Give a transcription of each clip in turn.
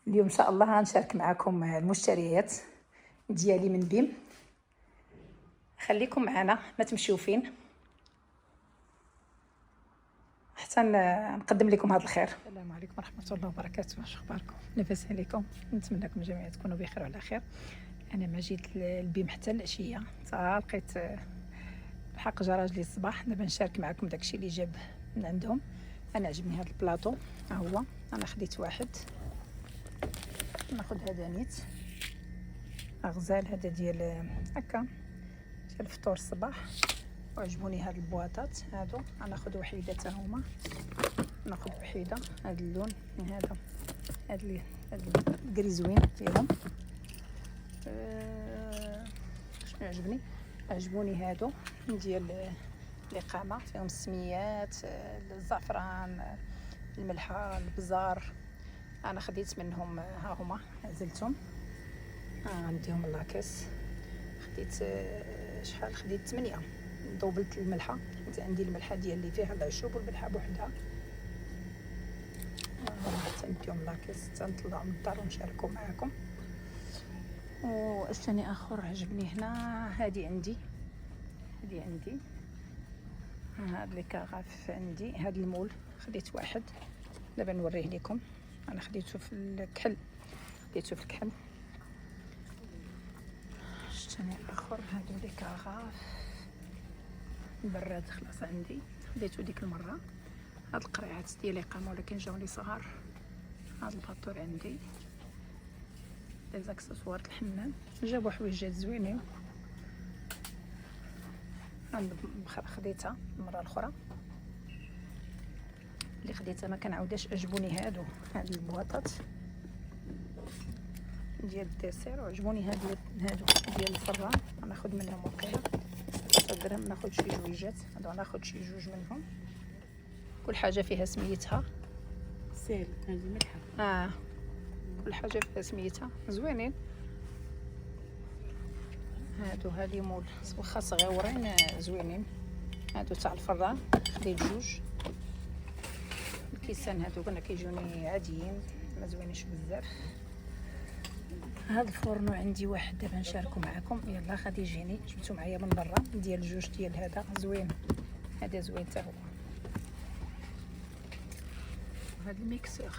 اليوم ان شاء الله غنشارك معكم المشتريات ديالي من بيم. خليكم معنا ما تمشيو فين حتى نقدم لكم هذا الخير. السلام عليكم ورحمه الله وبركاته. واش اخباركم؟ لاباس عليكم؟ نتمنى لكم جميعا تكونوا بخير وعلى خير. انا ما جيت للبيم حتى العشيه، لقيت الحق جا راجلي الصباح. دابا نشارك معكم داكشي اللي جاب من عندهم. انا عجبني هذا البلاطو، ها هو. انا خديت واحد، ناخذ هذا نيت غزال، هذا ديال هكا ديال الفطور الصباح. وعجبوني هاد البواطات هادو، غناخذ وحيده حتى هما، ناخذ وحيده. هاد اللون هذا، هاد الكري زوين ديالهم. شنو عجبوني هادو ديال الاقامه، فيهم السميات، الزعفران، الملحه، البزار. انا خديت منهم، ها هما عزلتهم. عندهم اللاكس، خديت شحال؟ خديت 8. دوبلت الملحه، عندي الملحه ديال اللي فيها العشوب والملحه بوحدها. نديهم لاكس حتى نطلعوا من الدار ونشاركوا معكم. واش ثاني اخر عجبني هنا؟ هذه عندي هاد لي كاغاف عندي. هاد المول خديت واحد، دابا نوريه لكم. انا خديته في الكحل، ثاني اخر هادو لي كاغاف. البراد خلاص عندي، خديتو ديك المره. هاد القريعات ديال الاقامه ولكن جاو لي صغار. هاد الباطور عندي، لي زاكسسوار الحمام. جابوا حويجات زوينين. هاد خديتها المره الاخرى اللي خديتها ما كنعاودهاش. عجبوني هاد البواطات ديال الديسير، وعجبوني هادو ديال الفران. غناخذ منهم وقيله 6 درهم. ناخذ شي جويجات هادو، ناخذ شي جوج منهم. كل حاجه فيها سميتها. سيل هذه ملحه. كل حاجه فيها سميتها، زوينين هادو. هادي مول واخا صغيورين زوينين. هادو تاع الفران خديت جوج. الكيسان هادو كنا كيجوني عاديين، ما زوينينش بزاف. هاد الفورنو عندي واحد، دابا نشاركو معكم. يلا غادي يجيني، جبتو معايا من برا ديال جوج ديال هذا زوين. هذا زوين حتى هو. هاد الميكسور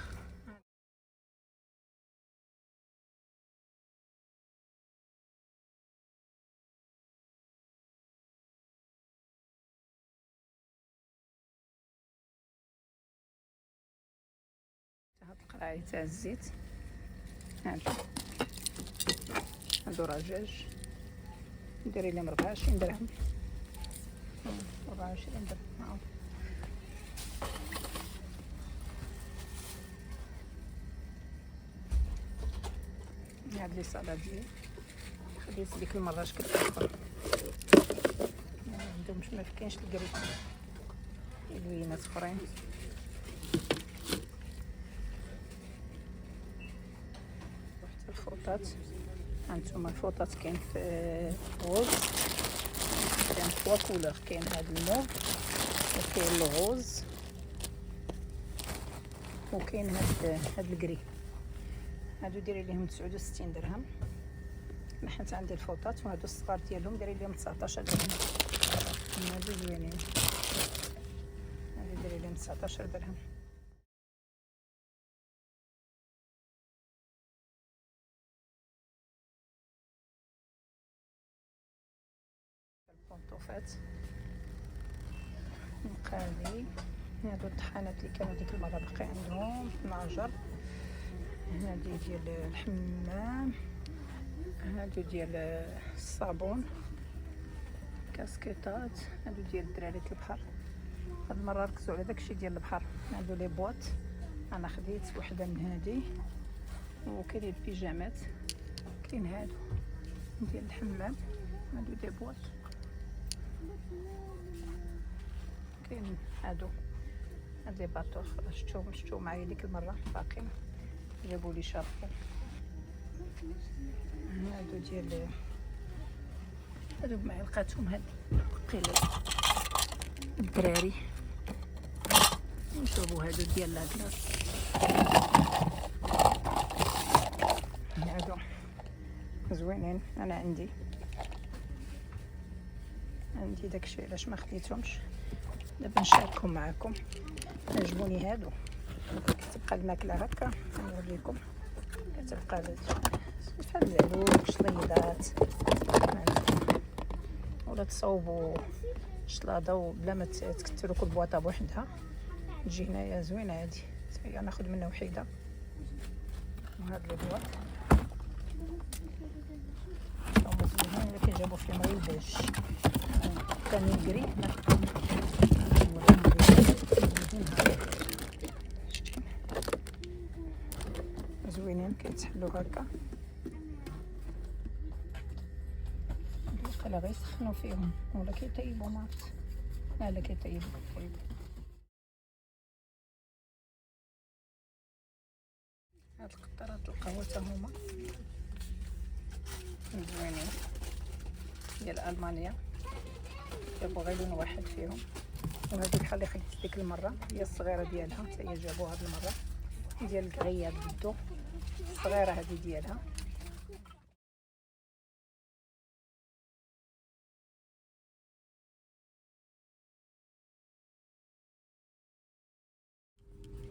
هاد القراعي تاع الزيت. هادو رجاج، نديري لهم 24 درهم. 24 درهم. هاد لي صالادير خديت ديك المره شكل اخر. عندهمش، ما كاينش الكري، لوينات اخرين. واحد الفوطات. هانتوما الفوطات كاين في غوز، كاين 3 كولور. كاين هاد الموف، وكاين الغوز، وكاين هاد الكري. هادو ديري ليهم 69 درهم. حيت عندي الفوطات، وهادو الصغار ديالهم ديري ليهم 19 درهم. هادو زوينين، هادو ديري ليهم 19 درهم. البونطوفات مقالي. هادو الطحانات اللي كانوا ديك المره باقي عندهم 12. هادي ديال الحمام، هادو ديال الصابون، كاسكيطات. هادو ديال دراري البحر. هاد المره ركزوا على داكشي ديال البحر. هادو لي بواط، انا خديت وحده من هادي. وكاين البيجامات، كاين هادو ديال الحمام. هادو دي بواط. كاين هادو هاد لي باطور، شفتو معايا ديك المره باقيين، جابوا لي شاربو. هادو ديال هادو معايا لقيتهم. هاد قيله الدراري نشربوا. هادو ديال لاكلاص. زوينين. انا عندي داكشي علاش ما خديتهمش، دابا نشاركهم معكم. عجبوني هادو، كتبقى الماكله هكا. نوريكم كتبقى فحال العلوك شليضات، ولا تصاوبوا شلاضه بلا ما تكثروا كل بواطه بوحدها. تجي هنايا زوينه هادي، هي ناخذ منها وحيده. وهاد لي بواط هما زوينين، ولكن جابوا فيهم غير البيج. ثاني الكري زوينين كيتحلوا هكا. لا غير يسخنوا فيهم ولا كيطيبوا ما عرفت. لا كيطيبوا. هاد القطرات القهوه حتى هما زوينين ديال المانيا، جابوا غير لون واحد فيهم. وهذه بحال اللي خديت ديك المره هي الصغيره ديالها، حتى هي جابوها هاد المره ديال الكغيات بدو الصغيره هذه ديالها.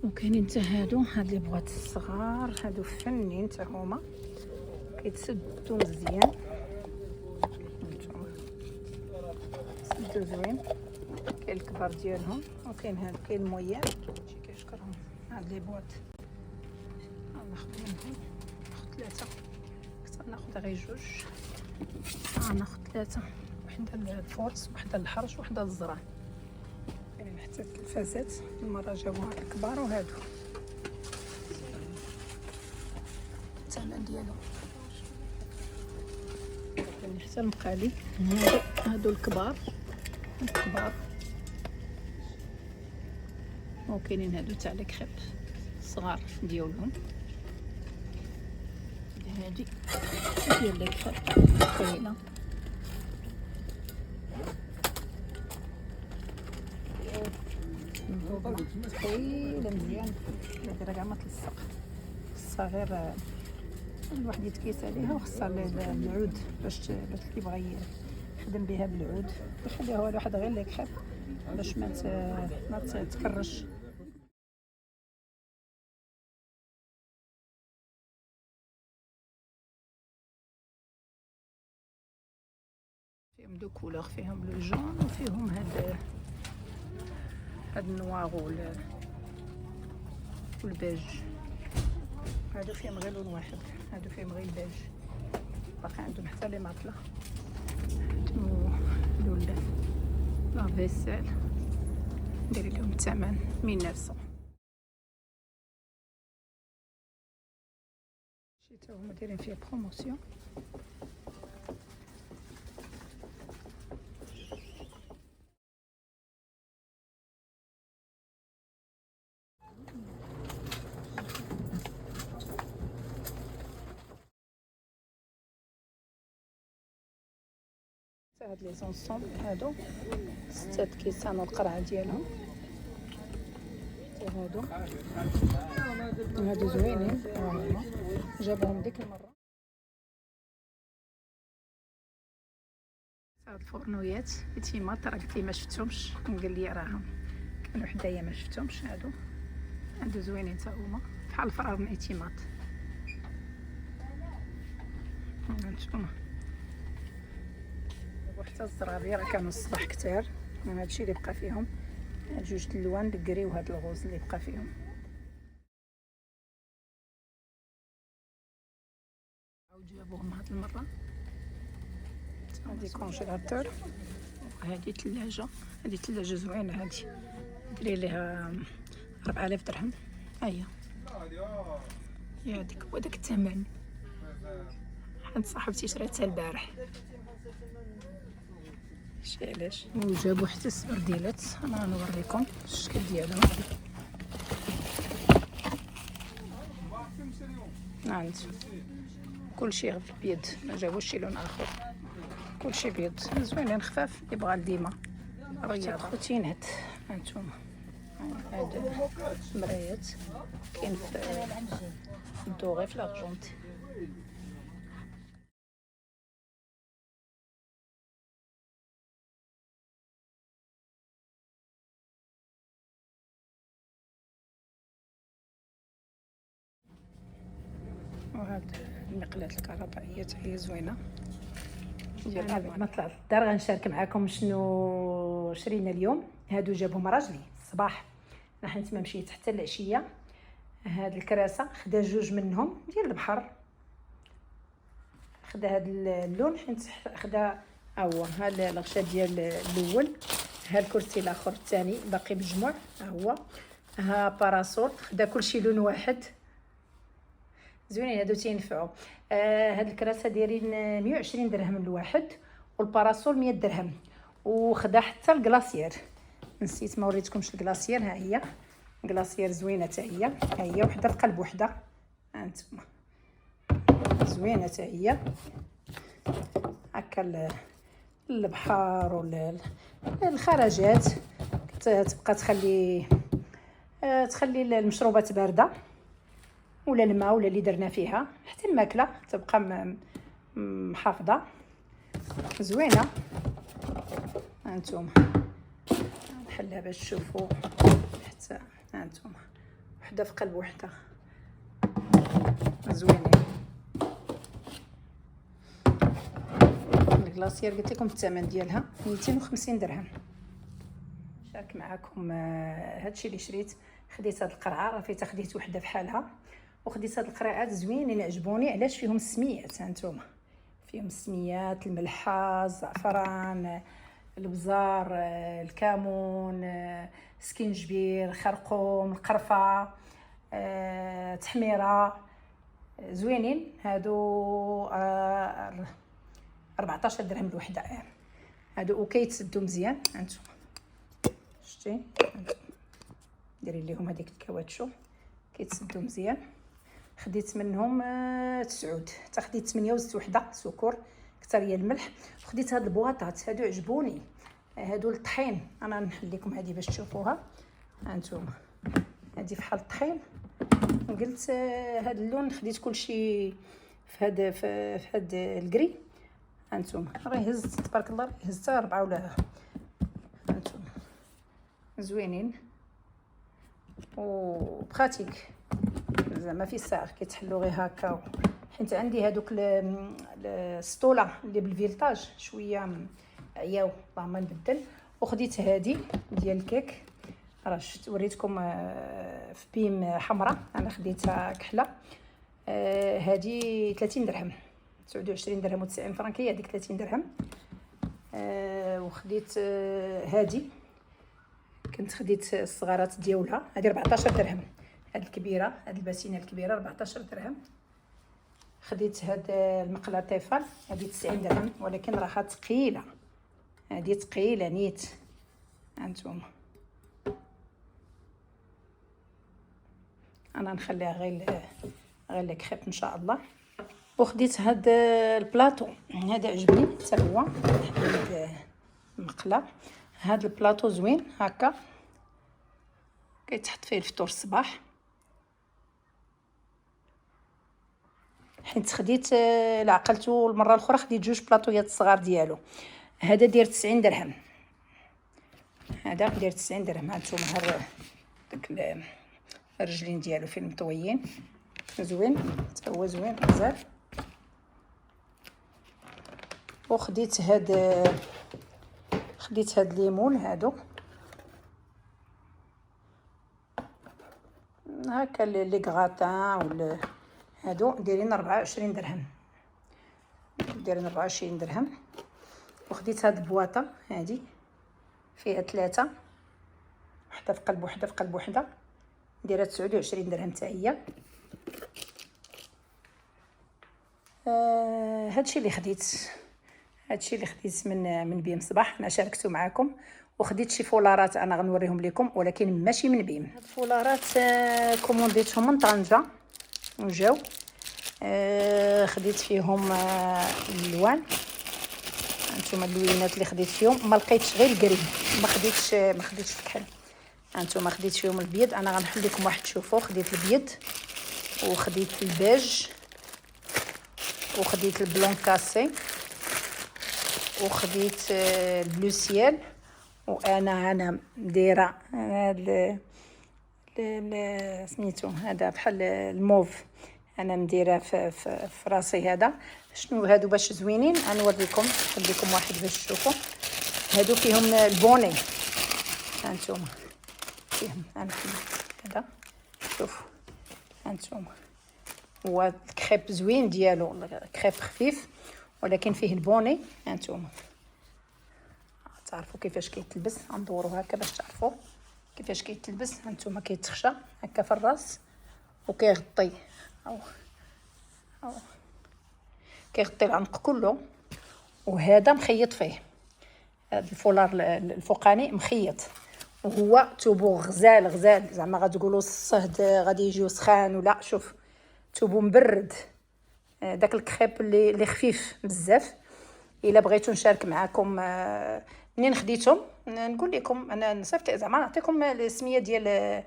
وكاينين حتى هاد لي بواط الصغار، هادو فنين حتى هما كيتسدوا مزيان. سدوا زوين. كاين الكبار ديالهم وكاين هاد كاين المويان. شي كيشكرهم هاد لي بواط. ناخذ منهم، ناخذ 3. كنت ناخذ غير 2. ناخذ 3، وحده للفورس وحده للحرش وحده للزرع. كاينين حتى التلفازات المره جابوها الكبار. وهادو الثمن ديالو كاين حتى المقالي. هادو الكبار. وكاينين هادو تاع الكريب صغار ديالهم. هادي ديال الكريب كاينه. ثقيله مزيان، دايره كاع ما تلصق. خصها غير الواحد يتكيس عليها، وخصها العود باش كيبغي يخدم بها بالعود. يخليها واحد غير الكريب باش ما تكرش. فيهم دو كولور، فيهم لو جون وفيهم هاد النوار والبيج. هادو فيهم غير لون واحد، هادو فيهم غير البيج. باقي عندهم حتى لي ماطله. لون لا فيسيل ندير لهم الثمن 1900. شي تا هما دايرين فيه بروموسيون. هاد لي زونسومبل هادو 6 كيسان والقرعه ديالهم. هادو زوينين، جابوهم ديك المره. هاد الفرنويات يتيمات راه قلت لي ما شفتهمش، قال لي راهم كانوا حدايا ما شفتهمش. هادو زوينين حتى هما بحال الفرار من ايتيمات. هانتوما وحتى الزرابي راه كانوا الصباح كتار. هادشي اللي بقى فيهم، هاد 2 الالوان الكري وهاد الغوز اللي بقى فيهم. عاود جابوهم هاد المره. هادي كونجيلاتور، هادي ثلاجه. هادي ثلاجه زوينه، هادي ديري ليها 4000 درهم. هي هاديك هو داك الثمن. عند صاحبتي شريتها البارح. شي علاش. وجابوا حتى السبرديلات، انا غنوريكم الشكل ديالهم. عند كلشي غير بيض، ما جابوش شي لون اخر، كلشي بيض. زوينين خفاف، يبغى الديما رياضه. خوتينات هانتوما، هاد مرايات كاين في الدوغي في لارجونتي. وهاد المقلاة الكهربائيه حتى هي زوينه ديال قبل ما طلعت للدار غنشارك معكم شنو شرينا اليوم. هادو جابهم راجلي الصباح، انا حيت ما مشيت حتى العشيه. هاد الكراسه خدا جوج منهم ديال البحر، خدا هاد اللون حيت خدا هو هاد الغشا ديال الاول، ها الكرسي الاخر الثاني باقي مجموع، هو ها باراسول، خدا كلشي لون واحد زوينين هادو تينفعوا. هاد الكراسه دايرين 120 درهم الواحد، والباراسول 100 درهم، وخدا حتى الكلاصير. نسيت ما وريتكمش الكلاصير، ها هي كلاصير زوينه حتى هي، ها هي وحده في قلب وحده، ها انتما زوينه حتى هي. هكا البحر والخرجات تبقى تخلي المشروبات بارده، ولا الماء ولا اللي درنا فيها، حتى الماكله تبقى محافظه زوينه. هانتوما نحلها باش تشوفوا حتى هانتوما وحده في قلب وحده زوينين. الكلاصير قلت لكم الثمن ديالها 250 درهم. شارك معكم هادشي اللي شريت. خديت هاد القرعه، راه فيتا خديت وحده بحالها، وخديت هاد القرعات زوينين عجبوني. علاش؟ فيهم السميات، هانتوما فيهم السميات، الملحه، الزعفران، البزار، الكمون، سكينجبير، خرقوم، القرفه، تحميره، زوينين هادو. 14 درهم الوحده هادو، وكيتسدوا مزيان. هانتوما شتي ديري ليهم هذيك الكاواتشو كيتسدوا مزيان. خديت منهم 9، حتى خديت 8 وزدت وحده سكر كثر هي الملح. وخديت هاد البواطات هادو عجبوني، هادو الطحين. انا نحل لكم هذه باش تشوفوها. هانتوما هذه فحال الطحين. قلت هاد اللون خديت كلشي في هاد الكري. هانتوما راه هزت تبارك الله، هزت 4 ولا. هانتوما زوينين وبخاتيك زعما في الساعه كيتحلوا غير هكا. حيت عندي هادوك السطوله اللي بالفيلتاج شويه عياو، اللهم نبدل. وخديت هادي ديال الكيك، راه شفت وريتكم في بيم حمراء، انا خديتها كحله. هادي 30 درهم، 29 درهم و90 فرنكيه، هذيك 30 درهم. وخديت هادي كنت خديت الصغارات ديالها، هذه 14 درهم. هاد الكبيره، هاد الباتينه الكبيره 14 درهم. خديت هاد المقله طيفال، هذه 90 درهم، ولكن راها ثقيله، هذه ثقيله نيت. هانتوما انا نخليها غير الكريب ان شاء الله. وخديت هاد البلاطو، هذا عجبني حتى هو، هاد المقله. هاد البلاطو زوين هكا، كيتحط فيه الفطور الصباح. حيت خديت العقلتو المره الاخرى، خديت 2 بلاطويات صغار ديالو. هذا داير 90 درهم، هذا داير 90 درهم. هانتوما ها داك الرجلين ديالو فين مطويين، زوين حتى هو زوين بزاف. وخديت هاد الليمون هادو هكا لي غراتان ولا هادو دايرين 24 درهم، دايرين 24 درهم. وخديت هاد البواطه هادي فيها 3، وحده في قلب وحده في قلب وحده، دايره 29 درهم حتى هي. هادشي اللي خديت، من بيم صباح انا شاركته معكم. وخديت شي فولارات انا غنوريهم لكم، ولكن ماشي من بيم. هاد الفولارات كومونديتهم من طنجه وجاو. خديت فيهم الالوان، هانتوما اللوينات اللي خديت فيهم. ما لقيتش غير الكريم، ما خديتش الكحل. هانتوما خديت فيهم البيض، انا غنحل لكم واحد تشوفوا. خديت البيض، وخديت البيج، وخديت البلون كاسي، وخديت البلو سيال. وانا دايره هاد سميتو هذا بحال الموف، انا مديره في راسي. هذا شنو هادو باش زوينين، غنوريكم نخليكم واحد باش تشوفوا. هادو فيهم البوني، هانتوما فيهم هذا، شوفوا هانتوما. هو الكريب زوين ديالو، الكريب خفيف ولكن فيه البوني. هانتوما تعرفوا كيفاش كيتلبس، غندورو هكا باش تعرفوا كيفاش كيتلبس. هانتوما كيتخشى هكا في الراس وكيغطي او كيغطي العنق كله. وهذا مخيط فيه، هذا الفولار الفوقاني مخيط، وهو توبو غزال غزال. زعما غتقولوا الصهد غادي يجيو سخان ولا، شوف توبو مبرد. داك الكريب اللي خفيف بزاف. الا بغيتو نشارك معكم منين خديتهم نقول لكم. انا صيفط زعما نعطيكم السميه ديال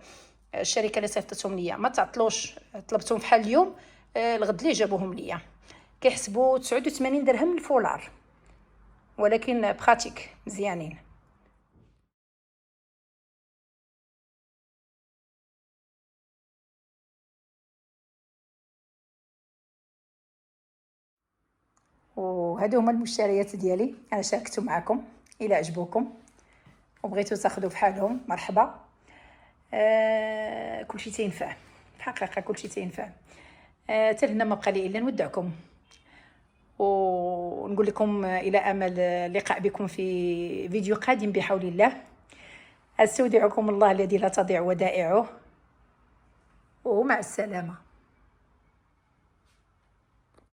الشركه اللي صيفطتهم ليا، ما تعطلوش. طلبتهم فحال اليوم، الغد لي جابوهم ليا. كيحسبوا 89 درهم الفولار، ولكن براتيك مزيانين. وهادو هما المشتريات ديالي، انا شاركت معكم. الى عجبوكم وبغيتو تاخذوا بحالهم مرحبا. كلشي تينفع في الحقيقه، كلشي تينفع. حتى هنا ما بقى لي الا نودعكم ونقول لكم الى امل اللقاء بكم في فيديو قادم بحول الله. استودعكم الله الذي لا تضيع ودائعه، ومع السلامه.